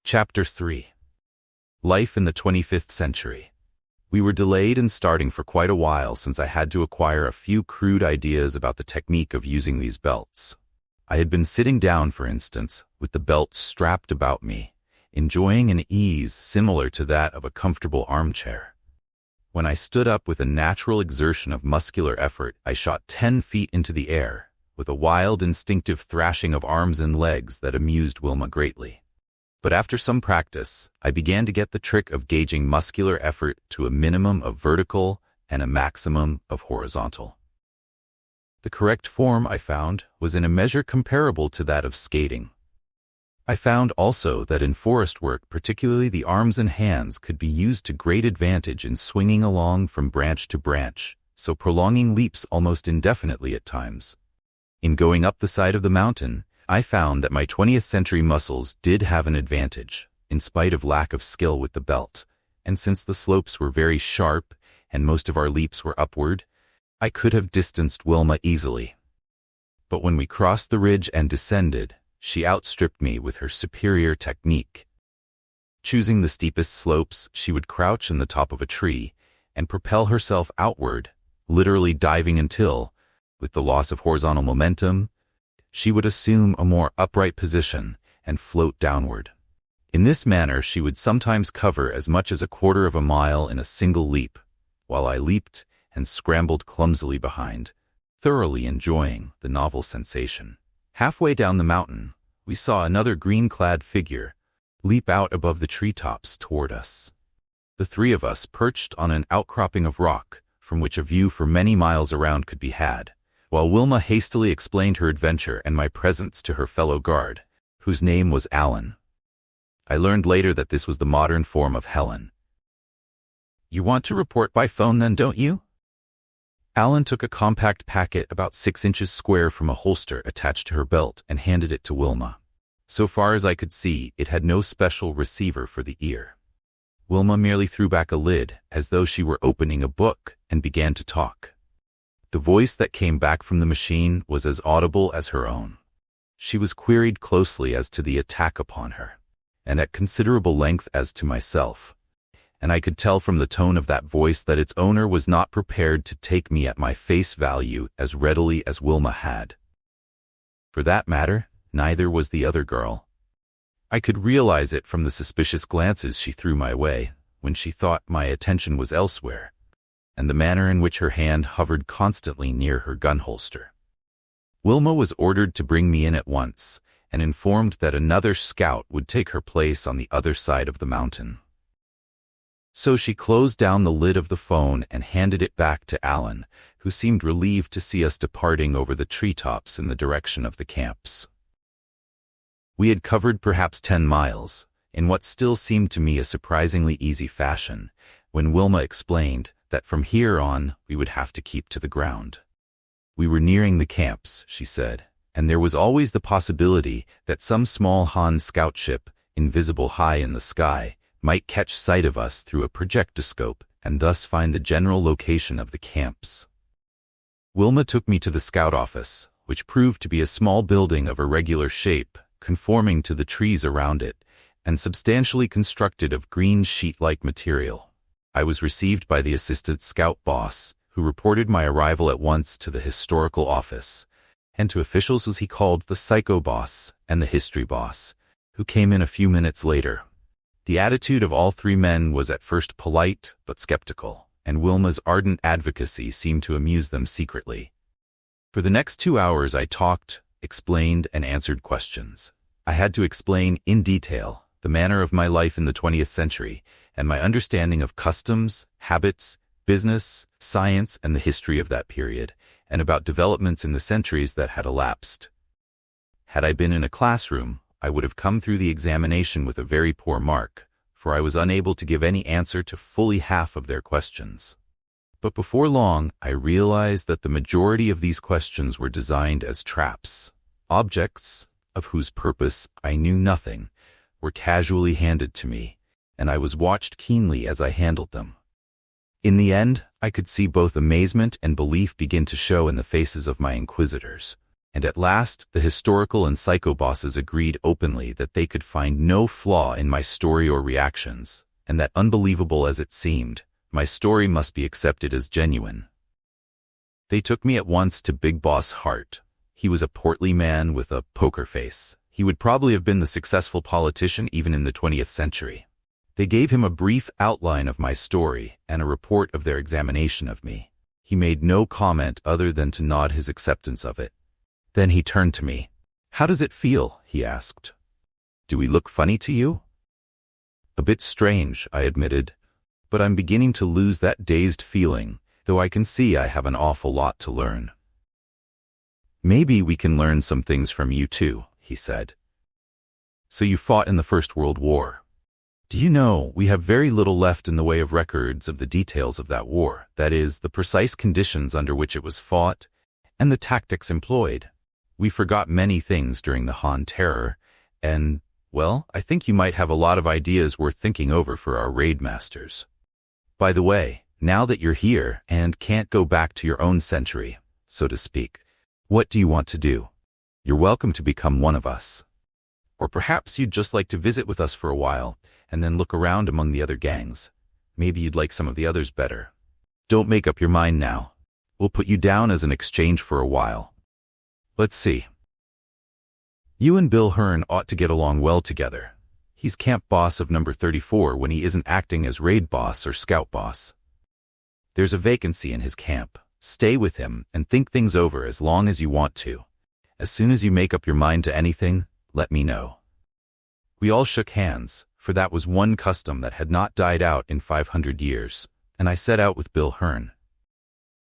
Chapter 3. Life in the 25th Century. We were delayed in starting for quite a while since I had to acquire a few crude ideas about the technique of using these belts. I had been sitting down, for instance, with the belt strapped about me, enjoying an ease similar to that of a comfortable armchair. When I stood up with a natural exertion of muscular effort, I shot 10 feet into the air, with a wild, instinctive thrashing of arms and legs that amused Wilma greatly. But after some practice, I began to get the trick of gauging muscular effort to a minimum of vertical and a maximum of horizontal. The correct form, I found, was in a measure comparable to that of skating. I found also that in forest work, particularly the arms and hands could be used to great advantage in swinging along from branch to branch, so prolonging leaps almost indefinitely at times. In going up the side of the mountain, I found that my 20th century muscles did have an advantage, in spite of lack of skill with the belt, and since the slopes were very sharp and most of our leaps were upward, I could have distanced Wilma easily. But when we crossed the ridge and descended, she outstripped me with her superior technique. Choosing the steepest slopes, she would crouch in the top of a tree and propel herself outward, literally diving until, with the loss of horizontal momentum, she would assume a more upright position and float downward. In this manner, she would sometimes cover as much as a quarter of a mile in a single leap, while I leaped and scrambled clumsily behind, thoroughly enjoying the novel sensation. Halfway down the mountain, we saw another green-clad figure leap out above the treetops toward us. The three of us perched on an outcropping of rock from which a view for many miles around could be had, while Wilma hastily explained her adventure and my presence to her fellow guard, whose name was Alan. I learned later that this was the modern form of Helen. "You want to report by phone then, don't you?" Alan took a compact packet about 6 inches square from a holster attached to her belt and handed it to Wilma. So far as I could see, it had no special receiver for the ear. Wilma merely threw back a lid as though she were opening a book and began to talk. The voice that came back from the machine was as audible as her own. She was queried closely as to the attack upon her, and at considerable length as to myself, and I could tell from the tone of that voice that its owner was not prepared to take me at my face value as readily as Wilma had. For that matter, neither was the other girl. I could realize it from the suspicious glances she threw my way when she thought my attention was elsewhere, and the manner in which her hand hovered constantly near her gun holster. Wilma was ordered to bring me in at once, and informed that another scout would take her place on the other side of the mountain. So she closed down the lid of the phone and handed it back to Alan, who seemed relieved to see us departing over the treetops in the direction of the camps. We had covered perhaps 10 miles, in what still seemed to me a surprisingly easy fashion, when Wilma explained that from here on we would have to keep to the ground. We were nearing the camps, she said, and there was always the possibility that some small Han scout ship, invisible high in the sky, might catch sight of us through a projectoscope and thus find the general location of the camps. Wilma took me to the scout office, which proved to be a small building of irregular shape, conforming to the trees around it, and substantially constructed of green sheet-like material. I was received by the assistant scout boss, who reported my arrival at once to the historical office, and to officials as he called the psycho boss and the history boss, who came in a few minutes later. The attitude of all three men was at first polite but skeptical, and Wilma's ardent advocacy seemed to amuse them secretly. For the next 2 hours I talked, explained, and answered questions. I had to explain in detail the manner of my life in the 20th century, and my understanding of customs, habits, business, science, and the history of that period, and about developments in the centuries that had elapsed. Had I been in a classroom, I would have come through the examination with a very poor mark, for I was unable to give any answer to fully half of their questions. But before long, I realized that the majority of these questions were designed as traps. Objects, of whose purpose I knew nothing, were casually handed to me, and I was watched keenly as I handled them. In the end, I could see both amazement and belief begin to show in the faces of my inquisitors, And at last, the historical and psycho bosses agreed openly that they could find no flaw in my story or reactions, and that unbelievable as it seemed, my story must be accepted as genuine. They took me at once to Big Boss Hart. He was a portly man with a poker face. He would probably have been the successful politician even in the 20th century. They gave him a brief outline of my story and a report of their examination of me. He made no comment other than to nod his acceptance of it. Then he turned to me. "How does it feel?" he asked. "Do we look funny to you?" "A bit strange," I admitted, "but I'm beginning to lose that dazed feeling, though I can see I have an awful lot to learn." "Maybe we can learn some things from you too," he said. "So you fought in the First World War. Do you know, we have very little left in the way of records of the details of that war, that is, the precise conditions under which it was fought and the tactics employed. We forgot many things during the Han Terror, and, well, I think you might have a lot of ideas worth thinking over for our raid masters. By the way, now that you're here and can't go back to your own century, so to speak, what do you want to do? You're welcome to become one of us. Or perhaps you'd just like to visit with us for a while and then look around among the other gangs. Maybe you'd like some of the others better. Don't make up your mind now. We'll put you down as an exchange for a while. Let's see. You and Bill Hearn ought to get along well together. He's camp boss of number 34 when he isn't acting as raid boss or scout boss. There's a vacancy in his camp. Stay with him and think things over as long as you want to. As soon as you make up your mind to anything, let me know." We all shook hands, for that was one custom that had not died out in 500 years, and I set out with Bill Hearn.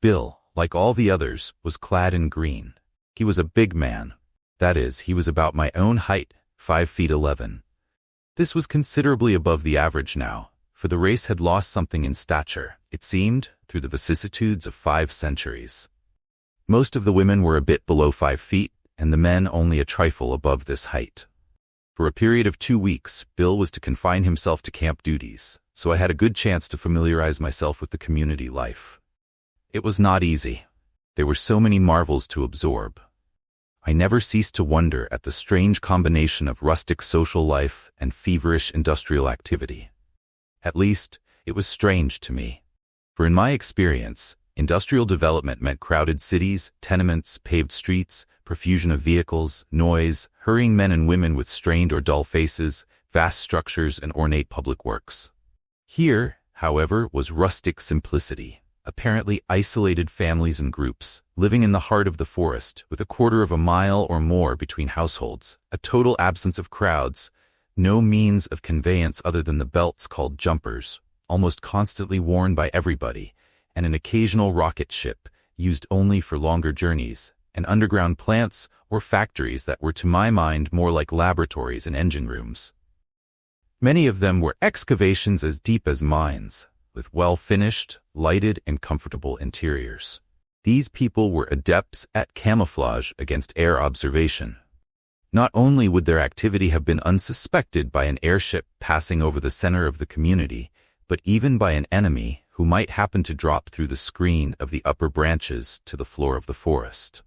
Bill, like all the others, was clad in green. He was a big man. That is, he was about my own height, 5 feet 11. This was considerably above the average now, for the race had lost something in stature, it seemed, through the vicissitudes of 5 centuries. Most of the women were a bit below 5 feet, and the men only a trifle above this height. For a period of 2 weeks, Bill was to confine himself to camp duties, so I had a good chance to familiarize myself with the community life. It was not easy. There were so many marvels to absorb. I never ceased to wonder at the strange combination of rustic social life and feverish industrial activity. At least, it was strange to me. For in my experience, industrial development meant crowded cities, tenements, paved streets, profusion of vehicles, noise, hurrying men and women with strained or dull faces, vast structures, and ornate public works. Here, however, was rustic simplicity. Apparently isolated families and groups, living in the heart of the forest, with a quarter of a mile or more between households, a total absence of crowds, no means of conveyance other than the belts called jumpers, almost constantly worn by everybody, and an occasional rocket ship, used only for longer journeys, and underground plants or factories that were to my mind more like laboratories and engine rooms. Many of them were excavations as deep as mines, with well-finished, lighted, and comfortable interiors. These people were adepts at camouflage against air observation. Not only would their activity have been unsuspected by an airship passing over the center of the community, but even by an enemy who might happen to drop through the screen of the upper branches to the floor of the forest.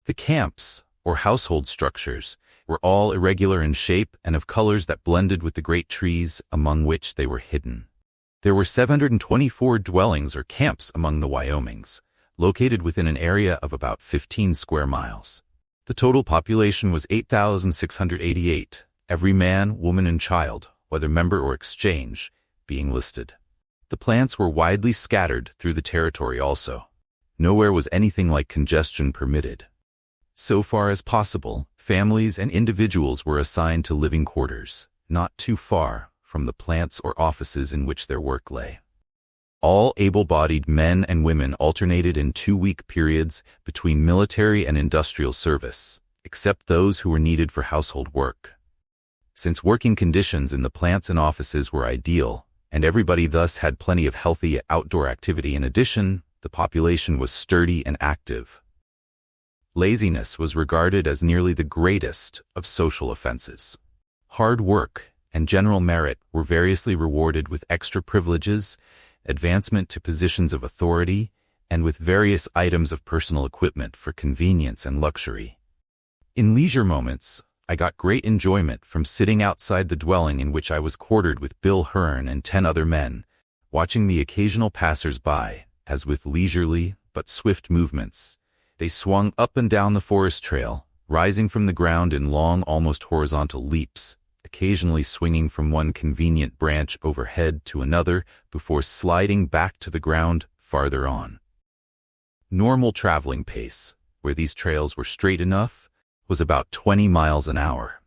The camps, or household structures, were all irregular in shape and of colors that blended with the great trees among which they were hidden. There were 724 dwellings or camps among the Wyomings, located within an area of about 15 square miles. The total population was 8,688, every man, woman, and child, whether member or exchange, being listed. The plants were widely scattered through the territory also. Nowhere was anything like congestion permitted. So far as possible, families and individuals were assigned to living quarters, not too far from the plants or offices in which their work lay. All able-bodied men and women alternated in 2-week periods between military and industrial service, except those who were needed for household work. Since working conditions in the plants and offices were ideal, and everybody thus had plenty of healthy outdoor activity in addition, the population was sturdy and active. Laziness was regarded as nearly the greatest of social offenses. Hard work and general merit were variously rewarded with extra privileges, advancement to positions of authority, and with various items of personal equipment for convenience and luxury. In leisure moments, I got great enjoyment from sitting outside the dwelling in which I was quartered with Bill Hearn and 10 other men, watching the occasional passers-by, as with leisurely but swift movements, they swung up and down the forest trail, rising from the ground in long, almost horizontal leaps, occasionally swinging from one convenient branch overhead to another before sliding back to the ground farther on. Normal traveling pace, where these trails were straight enough, was about 20 miles an hour.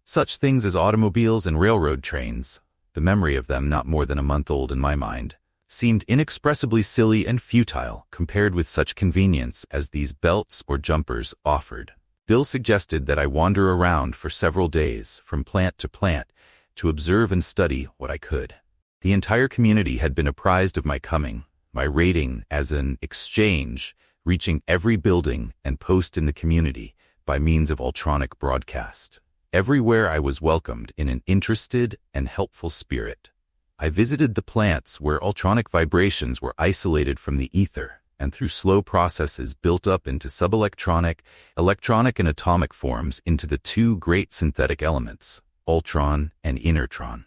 Such things as automobiles and railroad trains, the memory of them not more than a month old in my mind, seemed inexpressibly silly and futile compared with such convenience as these belts or jumpers offered. Bill suggested that I wander around for several days from plant to plant to observe and study what I could. The entire community had been apprised of my coming, my rating as an exchange, reaching every building and post in the community by means of ultronic broadcast. Everywhere I was welcomed in an interested and helpful spirit. I visited the plants where ultronic vibrations were isolated from the ether and through slow processes built up into subelectronic, electronic and atomic forms into the two great synthetic elements, ultron and inertron.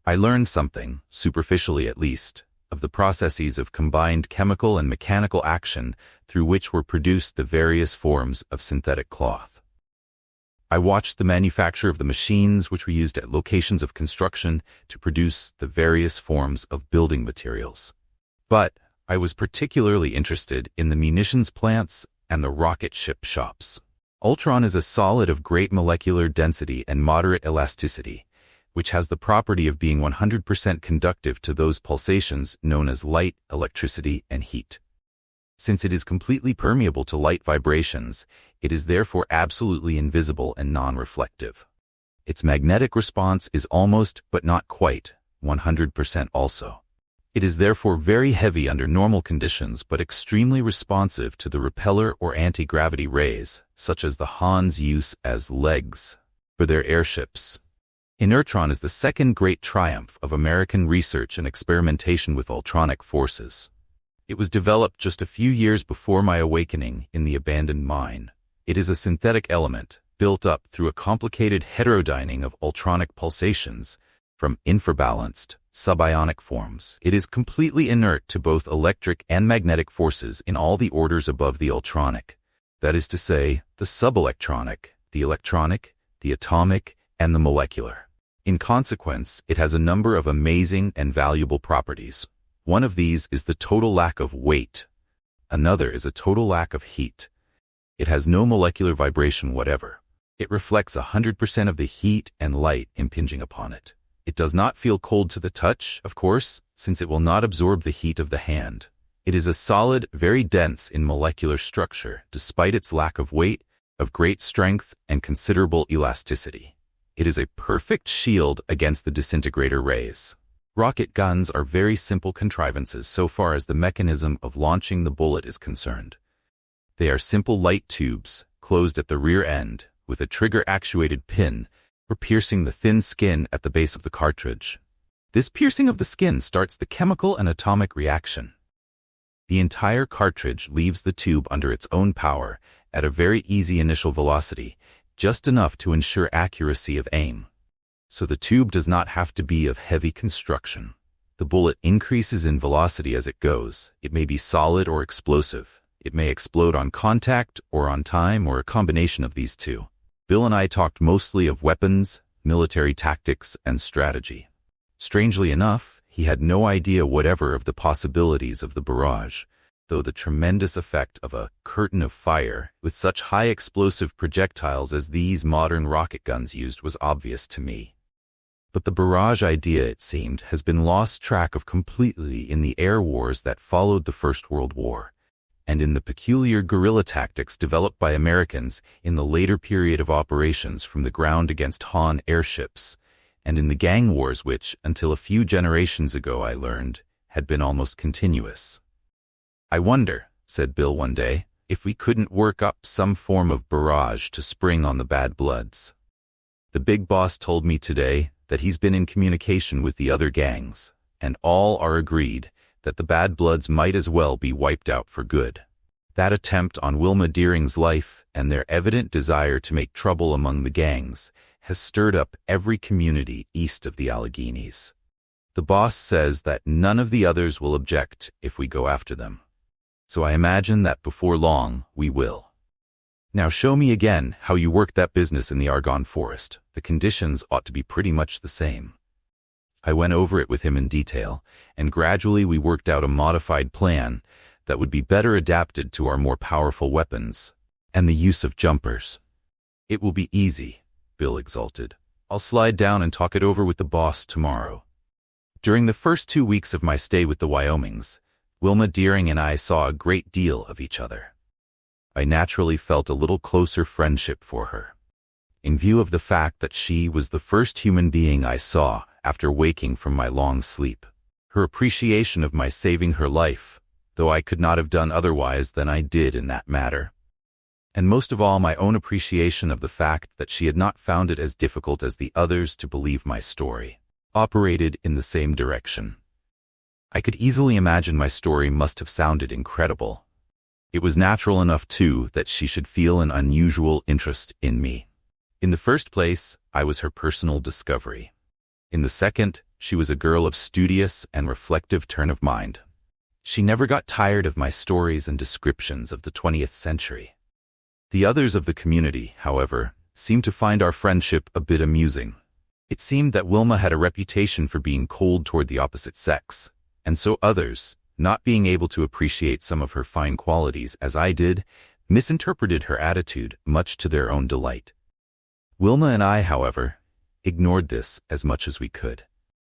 I learned something, superficially at least, of the processes of combined chemical and mechanical action through which were produced the various forms of synthetic cloth. I watched the manufacture of the machines which were used at locations of construction to produce the various forms of building materials. But I was particularly interested in the munitions plants and the rocket ship shops. Ultron is a solid of great molecular density and moderate elasticity, which has the property of being 100% conductive to those pulsations known as light, electricity, and heat. Since it is completely permeable to light vibrations, it is therefore absolutely invisible and non-reflective. Its magnetic response is almost, but not quite, 100% also. It is therefore very heavy under normal conditions but extremely responsive to the repeller or anti-gravity rays, such as the Hans use as legs for their airships. Inertron is the second great triumph of American research and experimentation with ultronic forces. It was developed just a few years before my awakening in the abandoned mine. It is a synthetic element built up through a complicated heterodyning of ultronic pulsations from infrabalanced, subionic forms. It is completely inert to both electric and magnetic forces in all the orders above the ultronic, that is to say, the subelectronic, the electronic, the atomic, and the molecular. In consequence, it has a number of amazing and valuable properties. One of these is the total lack of weight. Another is a total lack of heat. It has no molecular vibration whatever. It reflects 100% of the heat and light impinging upon it. It does not feel cold to the touch, of course, since it will not absorb the heat of the hand. It is a solid, very dense in molecular structure, despite its lack of weight, of great strength, and considerable elasticity. It is a perfect shield against the disintegrator rays. Rocket guns are very simple contrivances so far as the mechanism of launching the bullet is concerned. They are simple light tubes, closed at the rear end, with a trigger-actuated pin for piercing the thin skin at the base of the cartridge. This piercing of the skin starts the chemical and atomic reaction. The entire cartridge leaves the tube under its own power at a very easy initial velocity, just enough to ensure accuracy of aim. So the tube does not have to be of heavy construction. The bullet increases in velocity as it goes. It may be solid or explosive. It may explode on contact or on time or a combination of these two. Bill and I talked mostly of weapons, military tactics, and strategy. Strangely enough, he had no idea whatever of the possibilities of the barrage, though the tremendous effect of a curtain of fire with such high explosive projectiles as these modern rocket guns used was obvious to me. But the barrage idea, it seemed, has been lost track of completely in the air wars that followed the First World War, and in the peculiar guerrilla tactics developed by Americans in the later period of operations from the ground against Han airships, and in the gang wars which, until a few generations ago I learned, had been almost continuous. "I wonder," said Bill one day, "if we couldn't work up some form of barrage to spring on the bad bloods." The big boss told me today that he's been in communication with the other gangs, and all are agreed that the bad bloods might as well be wiped out for good. That attempt on Wilma Deering's life and and their evident desire to make trouble among the gangs has stirred up every community east of the Alleghenies. The boss says that none of the others will object if we go after them. So I imagine that before long, we will. Now show me again how you work that business in the Argonne Forest. The conditions ought to be pretty much the same. I went over it with him in detail, and gradually we worked out a modified plan that would be better adapted to our more powerful weapons and the use of jumpers. It will be easy, Bill exulted. I'll slide down and talk it over with the boss tomorrow. During the first 2 weeks of my stay with the Wyomings, Wilma Deering and I saw a great deal of each other. I naturally felt a little closer friendship for her, in view of the fact that she was the first human being I saw after waking from my long sleep. Her appreciation of my saving her life, though I could not have done otherwise than I did in that matter. And most of all, my own appreciation of the fact that she had not found it as difficult as the others to believe my story, operated in the same direction. I could easily imagine my story must have sounded incredible. It was natural enough, too, that she should feel an unusual interest in me. In the first place, I was her personal discovery. In the second, she was a girl of studious and reflective turn of mind. She never got tired of my stories and descriptions of the 20th century. The others of the community, however, seemed to find our friendship a bit amusing. It seemed that Wilma had a reputation for being cold toward the opposite sex, and so others, not being able to appreciate some of her fine qualities as I did, misinterpreted her attitude, much to their own delight. Wilma and I, however, ignored this as much as we could.